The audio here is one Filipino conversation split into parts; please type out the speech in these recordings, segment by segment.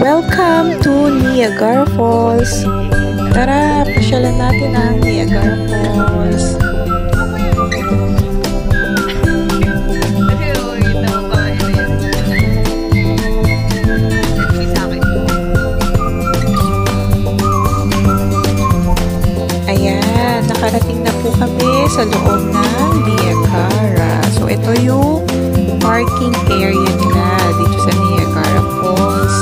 Welcome to Niagara Falls! Tara, pasyalan natin ang Niagara Falls. Ayan, nakarating na po kami sa loob ng Niagara. So, ito yung parking area nila dito sa Niagara Falls.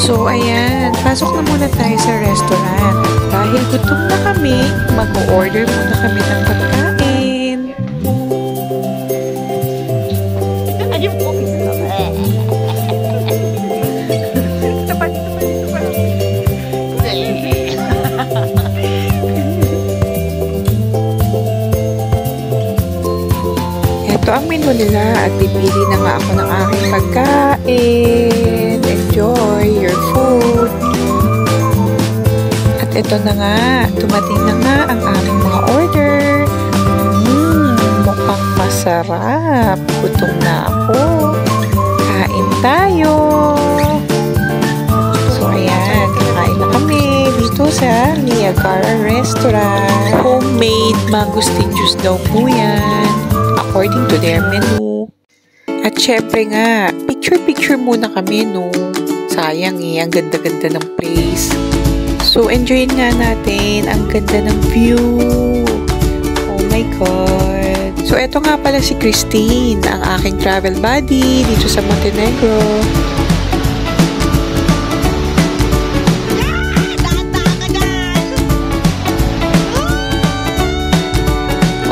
So, ayan, pasok na muna tayo sa restaurant. Dahil gutom na kami, mag-order muna kami ng pagkain. Ito ang menu nila at pipili na nga ako ng aking pagkain. Enjoy your food. At ito na nga, dumating na nga ang aming mga order. Mukhang masarap. Gutom na ako. Kain tayo. So ayan, kakain na kami dito sa Niagara Restaurant. Homemade mangosteen juice daw po yan, according to their menu. At syempre nga, picture-picture muna kami, no? Sayang eh, ang ganda-ganda ng place. So, enjoyin nga natin ang ganda ng view. Oh my God. So, eto nga pala si Christine, ang aking travel buddy dito sa Montenegro.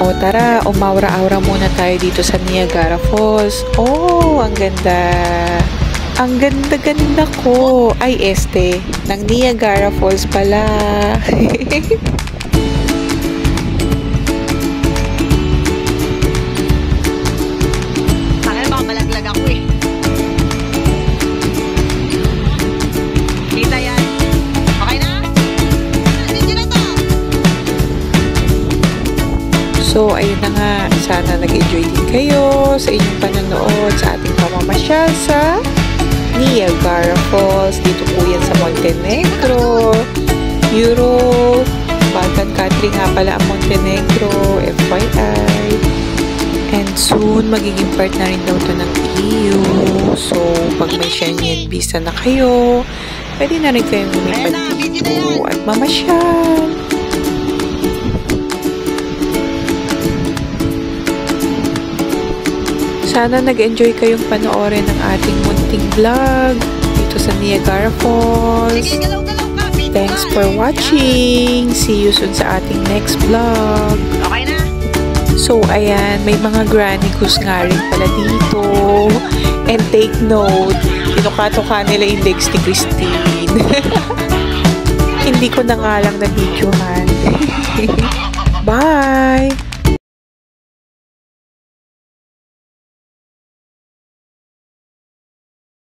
O tara, umaura-aura muna tayo dito sa Niagara Falls. Oh, ang ganda. Ang ganda-ganda ko. Ay, ng Niagara Falls pala. Bakit baka malaglag ako eh. Kita yan. Okay na? Video na to. So, ayun na nga. Sana nag-enjoy din kayo sa inyong panonood sa ating pamamasyal sa Niagara Falls. Dito po yan sa Montenegro, Europe. Balkan country nga pala ang Montenegro, FYI. And soon, magiging part na rin daw ito ng EU. So, pag may Schengen visa na kayo, pwede na rin kayong lumipad dito at mamasyal. Sana nag-enjoy kayong panoorin ng ating munting vlog dito sa Niagara Falls. Sige, galaw-galaw ka. Thanks for watching. See you soon sa ating next vlog. Okay na? So, ayan, may mga granny goose nga rin pala dito. And take note, tinuka-tuka nila yung legs ni Christine. Hindi ko na nga lang na-videohan. Bye!